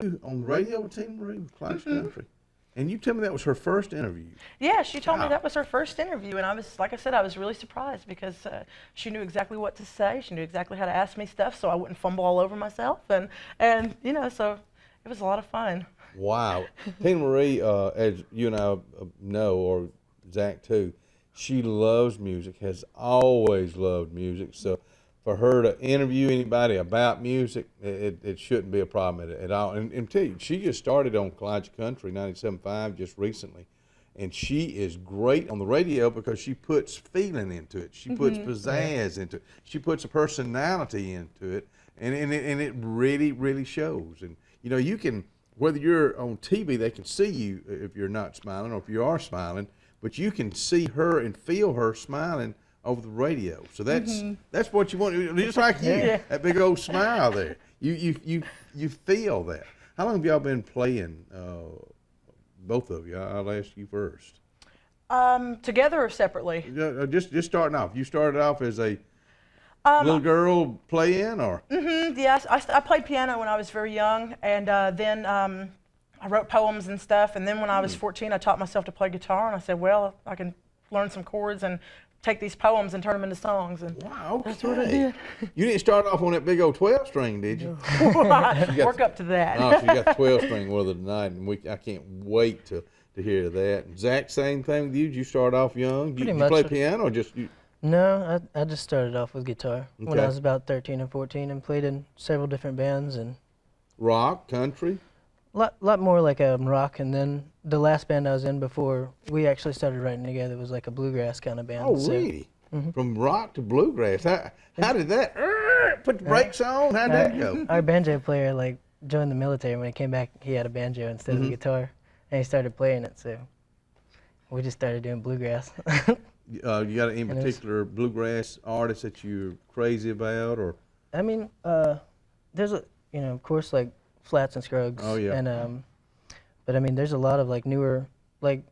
on the radio with Tina Marie with Clash Country. And you tell me that was her first interview. Yeah, she told me that was her first interview, and I was, like I said, I was really surprised because she knew exactly what to say. She knew exactly how to ask me stuff, so I wouldn't fumble all over myself, and you know, so it was a lot of fun. Wow, Tina Marie, as you and I know, or Zach too, she loves music. Has always loved music. So for her to interview anybody about music, it shouldn't be a problem at all. And tell you, she just started on College Country 97.5 just recently. And she is great on the radio because she puts feeling into it. She puts pizzazz into it. She puts a personality into it. And it really, really shows. And, you know, you can, whether you're on TV, they can see you if you're not smiling or if you are smiling, but you can see her and feel her smiling over the radio. So that's what you want. Just like you, that big old smile there. You feel that. How long have y'all been playing, both of you? I'll ask you first. Together or separately? Just starting off. You started off as a little girl playing, or? Yes, I played piano when I was very young, and then I wrote poems and stuff, and then when I was 14, I taught myself to play guitar, and I said, well, I can learn some chords and take these poems and turn them into songs, and that's what I did. You didn't start off on that big old 12-string, did you? Work up to that. Oh, so you got the 12-string with her tonight, and I can't wait to hear that. And Zach, same thing with you? Did you start off young? Did you play piano or just you? No, I just started off with guitar when I was about 13 and 14 and played in several different bands. And rock, country? Lot more like rock, and then the last band I was in before we actually started writing together was like a bluegrass kind of band. Oh, really? From rock to bluegrass? How did that, put the brakes on? How'd that go? Our banjo player like joined the military. When he came back, he had a banjo instead of a guitar, and he started playing it, so we just started doing bluegrass. You got any particular bluegrass artist that you're crazy about, or? I mean, there's of course, like Flats and Scruggs. Oh yeah. And but I mean, there's a lot of like newer like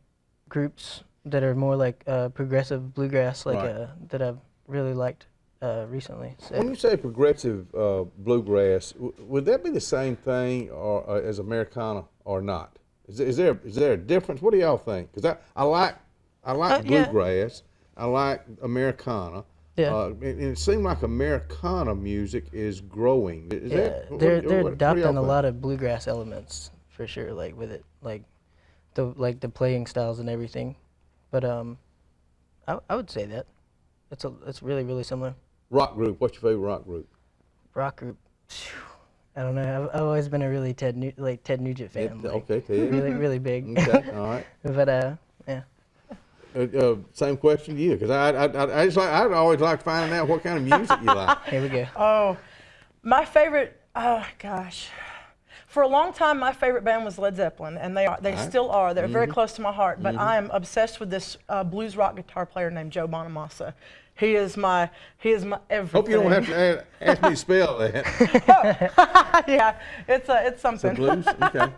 groups that are more like progressive bluegrass, like that I've really liked recently. So. When you say progressive bluegrass, would that be the same thing or as Americana or not? Is there a difference? What do y'all think? Because I like bluegrass. I like Americana. Yeah. And it seems like Americana music is growing. They're adopting a lot of bluegrass elements for sure, like with it, like the playing styles and everything. But I would say that it's really, really similar. Rock group. What's your favorite rock group? Rock group. I don't know. I've always been a really Ted Nugent fan. Okay, Ted. Really, really big. Okay, all right. But yeah. Same question to you, because I'd always like finding out what kind of music you like. Here we go. Oh, my favorite. Oh gosh, for a long time my favorite band was Led Zeppelin, and they still are. They're very close to my heart. But I am obsessed with this blues rock guitar player named Joe Bonamassa. He is my everything. Hope you don't have to ask me to spell that. Yeah, it's something. Blues, okay.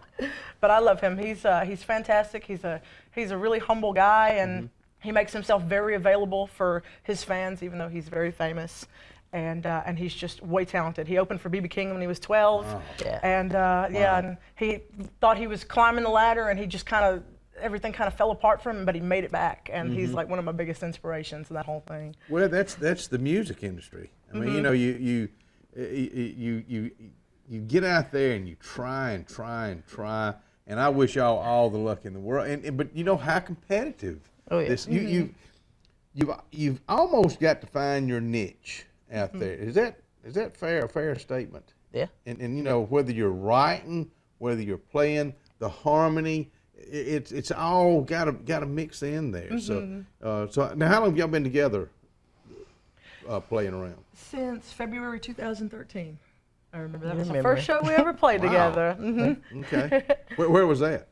But I love him. He's fantastic. He's a really humble guy, and he makes himself very available for his fans, even though he's very famous. And he's just way talented. He opened for B.B. King when he was 12, and and he thought he was climbing the ladder, and he just everything kind of fell apart for him, but he made it back, and he's like one of my biggest inspirations in that whole thing. Well, that's the music industry. I mean, you know, you get out there and you try and try and try, and I wish y'all all the luck in the world. But you know how competitive this you've almost got to find your niche out there. Is that a fair statement? Yeah. And you know, whether you're writing, whether you're playing, the harmony, it's all got to mix in there. So now, how long have y'all been together playing around? Since February 2013. I remember that was the first show we ever played together. Okay. Where was that?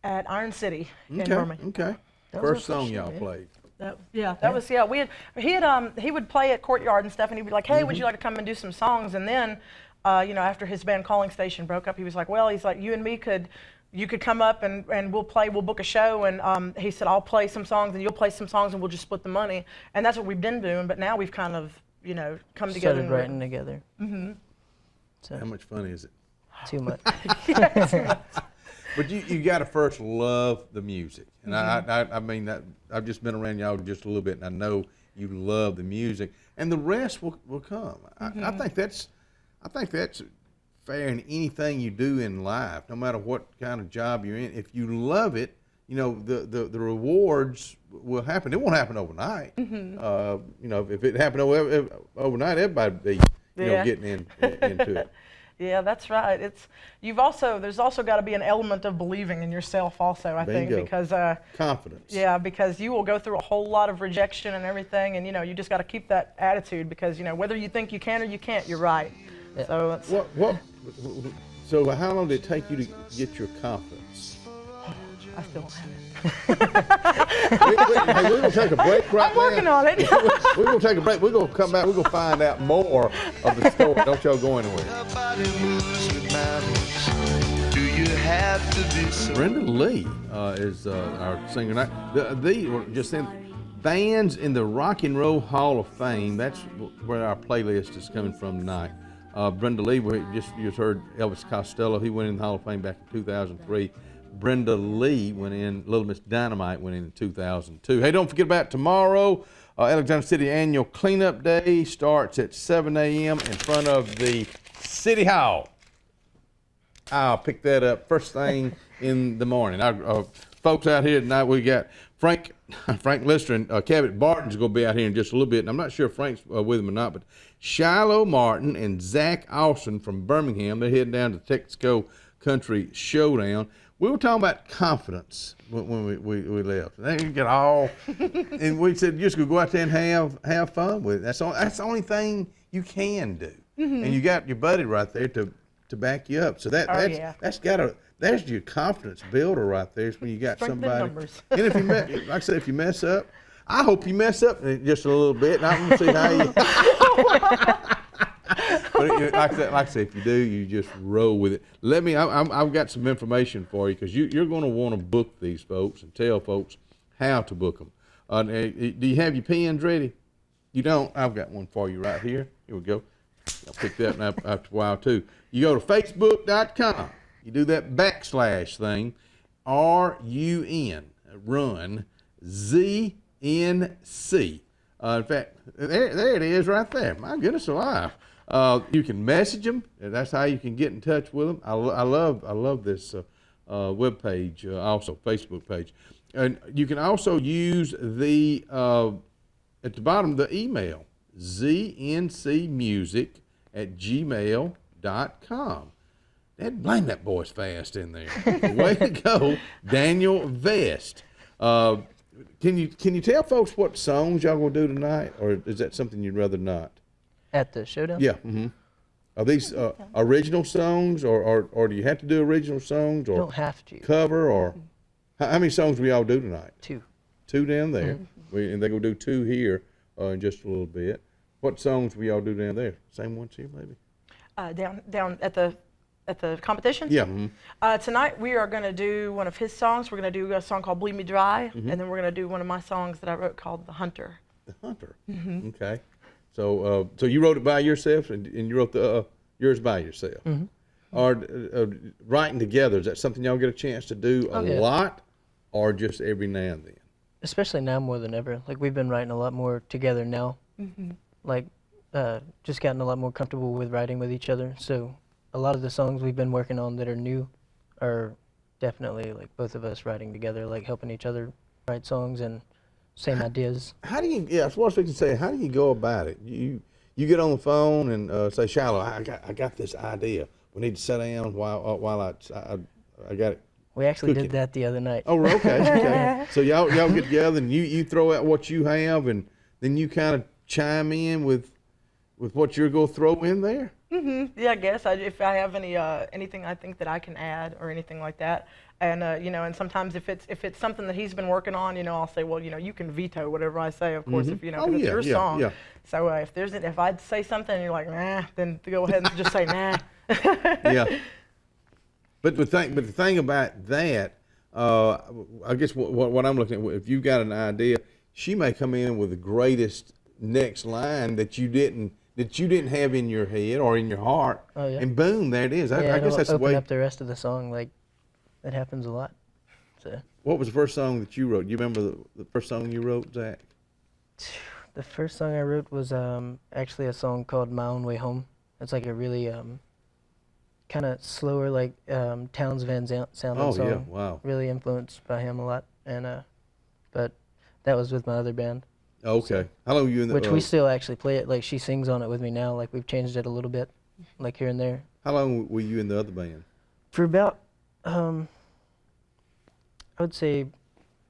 At Iron City in Birmingham. Okay. First song y'all played. He would play at Courtyard and stuff, and he'd be like, "Hey, would you like to come and do some songs?" And then, after his band Calling Station broke up, he was like, "Well, he's like, you and me you could come up and we'll book a show." And he said, "I'll play some songs and you'll play some songs and we'll just split the money." And that's what we've been doing. But now we've kind of, come together. Started writing together. So. How much fun is it? Too much. Yeah, too much. But you got to first love the music, and I mean that I've just been around y'all just a little bit, and I know you love the music, and the rest will come. I think that's fair in anything you do in life, no matter what kind of job you're in. If you love it, you know the rewards will happen. It won't happen overnight. You know, if it happened overnight, everybody would be getting into it. Yeah, that's right. There's also got to be an element of believing in yourself also, I think, because confidence. Yeah, because you will go through a whole lot of rejection and everything, and you just got to keep that attitude, because whether you think you can or you can't, you're right. Yeah. So so how long did it take you to get your confidence? I still don't have it. We're going to take a break right now. I'm working on it. We're going to take a break. We're going to come back. We're going to find out more of the story. Don't y'all go anywhere. Brenda Lee is our singer. Just saying, bands in the Rock and Roll Hall of Fame. That's where our playlist is coming from tonight. Brenda Lee, you just heard Elvis Costello. He went in the Hall of Fame back in 2003. Brenda Lee went in, Little Miss Dynamite went in 2002. Hey, don't forget about tomorrow. Alexander City Annual Cleanup Day starts at 7 a.m. in front of the City Hall. I'll pick that up first thing in the morning. Folks out here tonight, we got Frank Lister and Cabot Barton's going to be out here in just a little bit. And I'm not sure if Frank's with him or not, but Cheyloe Martin and Zach Austin from Birmingham, they're heading down to Texaco Country Showdown. We were talking about confidence when we left. Then you get all, and we said just go out there and have fun with it. That's the only thing you can do. And you got your buddy right there to back you up. So that's your confidence builder right there. Is when you got somebody. And if you like I said, if you mess up, I hope you mess up just a little bit. And I'm gonna see how you. But like I said, if you do, you just roll with it. I've got some information for you, because you're going to want to book these folks and tell folks how to book them. Do you have your pens ready? You don't? I've got one for you right here. Here we go. I'll pick that up after a while too. You go to Facebook.com. You do that / thing, RUN, run, ZNC. In fact, there it is right there. My goodness alive. You can message them. That's how you can get in touch with them. I love this web page, also Facebook page. And you can also use the at the bottom the email, zncmusic@gmail.com. Blame that boy's fast in there. Way to go, Daniel Vest. Can you tell folks what songs y'all gonna do tonight, or is that something you'd rather not? At the showdown? Yeah. Mm-hmm. Are these original songs, or do you have to do original songs, or you don't have to cover, or how many songs we all do tonight? 2. 2 down there, and they're gonna do 2 here in just a little bit. What songs we all do down there? Same ones here, maybe. Down at the competition? Yeah. Mm-hmm. Tonight we are going to do one of his songs. We're going to do a song called Bleed Me Dry, and then we're going to do one of my songs that I wrote called The Hunter. The Hunter. Okay. So you wrote it by yourself, and you wrote yours by yourself. Or writing together, is that something y'all get a chance to do a lot, or just every now and then? Especially now more than ever. Like, we've been writing a lot more together now. Like, just gotten a lot more comfortable with writing with each other. So a lot of the songs we've been working on that are new are definitely like both of us writing together, like helping each other write songs and same ideas. How do you? Yeah, that's what I was thinking. Say, how do you go about it? You get on the phone and say, Cheyloe, I got this idea. We need to sit down while I got it. We actually cooking. did that the other night. Oh, okay. So y'all get together and you throw out what you have, and then you kind of chime in with what you're gonna throw in there. Yeah, I guess if I have anything I think that I can add or anything like that, and and sometimes if it's something that he's been working on, I'll say, well, you can veto whatever I say, of course, if it's your song. Yeah. So if I'd say something and you're like, nah, then go ahead and just say nah. Yeah. But the thing about that, I guess what I'm looking at, if you've got an idea, she may come in with the greatest next line that you didn't that you didn't have in your head or in your heart, and boom, there it is. I guess that's the way. Open up the rest of the song, like that happens a lot. So. What was the first song that you wrote? Do you remember the first song you wrote, Zach? The first song I wrote was actually a song called "My Own Way Home." It's like a really kind of slower, like Townes Van Zandt sounding song. Oh yeah, wow. Really influenced by him a lot, and but that was with my other band. Okay. So, how long were you in the? Which we still actually play it. Like she sings on it with me now. Like we've changed it a little bit, like here and there. How long were you in the other band? For about, I would say,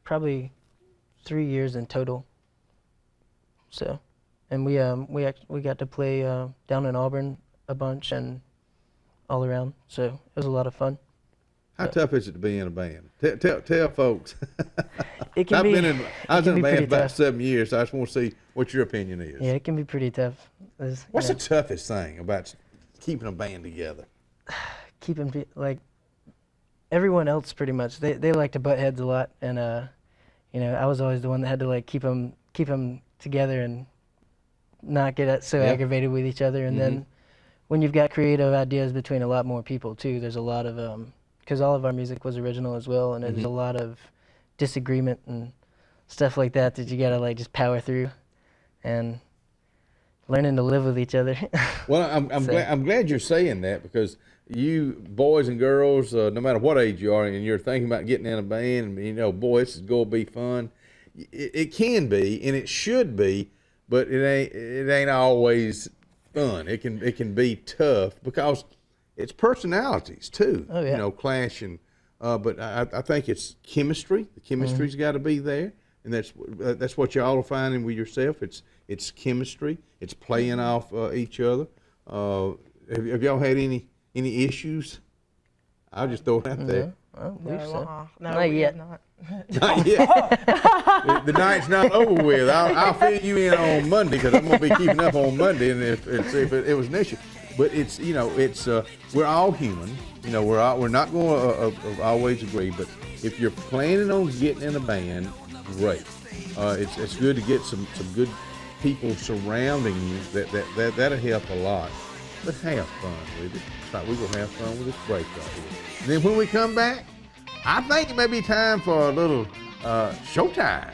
probably 3 years in total. So, and we got to play down in Auburn a bunch and all around. So it was a lot of fun. How tough is it to be in a band? Tell folks. It can be. I was in a band about 7 years, so I just want to see what your opinion is. Yeah, it can be pretty tough. What's the toughest thing about keeping a band together? Keeping, like, everyone else pretty much, they like to butt heads a lot, and you know, I was always the one that had to like keep them together and not get so aggravated with each other. And then when you've got creative ideas between a lot more people too, there's a lot of because all of our music was original as well, and there's a lot of disagreement and stuff like that you gotta like just power through, and learning to live with each other. Well, I'm glad you're saying that, because you boys and girls, no matter what age you are, and you're thinking about getting in a band, and you know, boy, this is gonna be fun. It can be, and it should be, but it ain't always fun. It can be tough because it's personalities too. Oh, yeah. You know, clashing. But I think it's chemistry. The chemistry's got to be there, and that's what y'all are finding with yourself. It's chemistry. It's playing off each other. Have y'all had any issues? I'll just throw it out there. No, not yet. Not yet. The night's not over with. I'll fill you in on Monday, because I'm going to be keeping up on Monday, and if it was an issue. But it's, you know, it's we're all human. You know, we're not going to always agree. But if you're planning on getting in a band, great. It's good to get some good people surrounding you. That'll help a lot. But have fun with it. It's like we're gonna have fun with this break right here. And then when we come back, I think it may be time for a little showtime.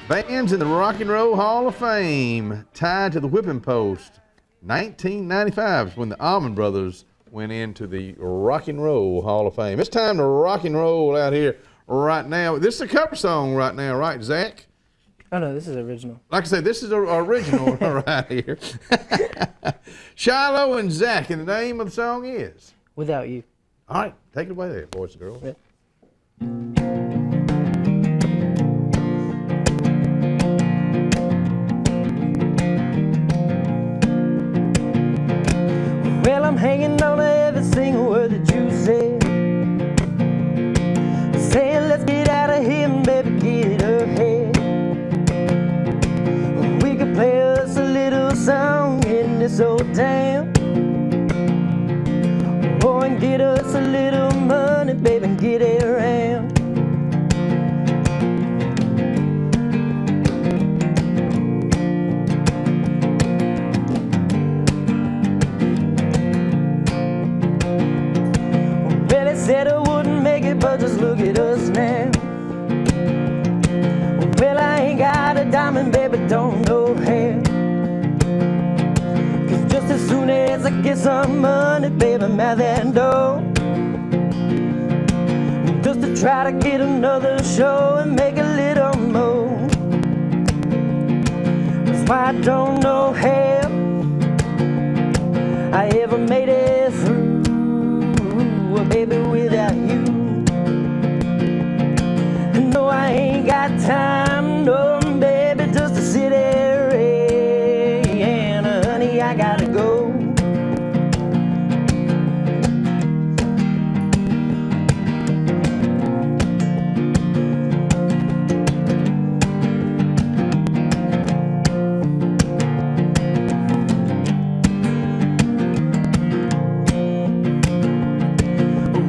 Bands in the Rock and Roll Hall of Fame tied to the whipping post. 1995 is when the Allman Brothers went into the Rock and Roll Hall of Fame. It's time to rock and roll out here right now. This is a cover song right now, right, Zach? Oh, no, this is original. Like I said, this is original right here. Cheyloe and Zach, and the name of the song is? Without You. All right, take it away there, boys and girls. Yeah. Well, I'm hanging on to every single word that you said, saying let's get out of here and baby get ahead. We could play us a little song in this old town, and get us a little money, baby, and get it around. Well, they said I wouldn't make it, but just look at us now. Well, I ain't got a diamond, baby, don't know how. Just as soon as I get some money, baby, I'm out that door, just to try to get another show and make a little more. That's why I don't know how I ever made it through, baby, without you. No, I ain't got time, no, baby, just to sit there and honey, I gotta go.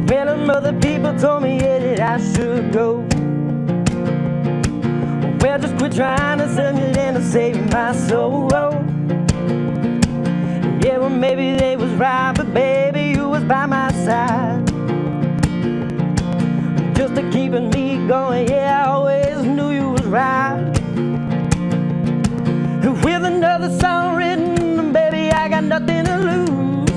Well, other people told me that I should go. Well, just quit trying to sell me and to save my soul. Or maybe they was right, but baby, you was by my side, just to keeping me going. Yeah, I always knew you was right. With another song written, baby, I got nothing to lose.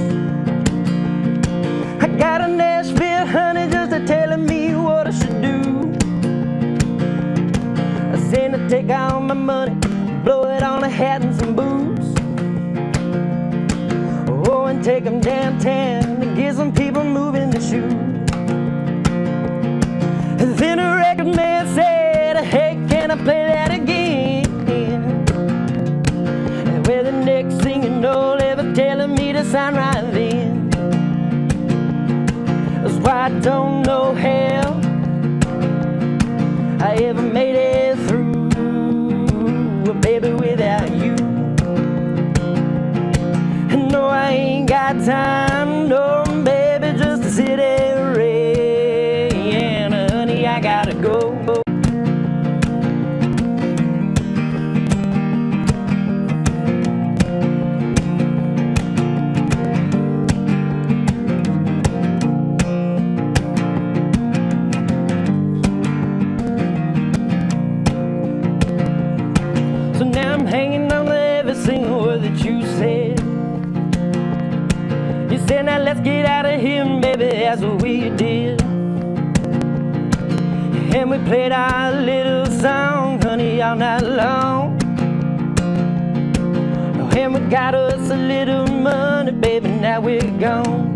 I got a Nashville honey just a telling me what I should do. I said to take all my money, blow it on a hat and some boots. Oh, and take them downtown and get some people moving the shoes. And then the record man said, hey, can I play that again? And well, the next thing you know, they were telling me to sign right then. That's why I don't know how I ever made it through, baby, without you. And no, I ain't got time, no, baby, just to sit there and honey, I gotta go. So now I'm hanging on to every single word that you said. You said, now let's get out of here, and baby, that's what we did. And we played our little song, honey, all night long. And we got us a little money, baby, now we're gone.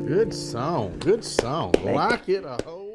Good song. Good song. Like it a whole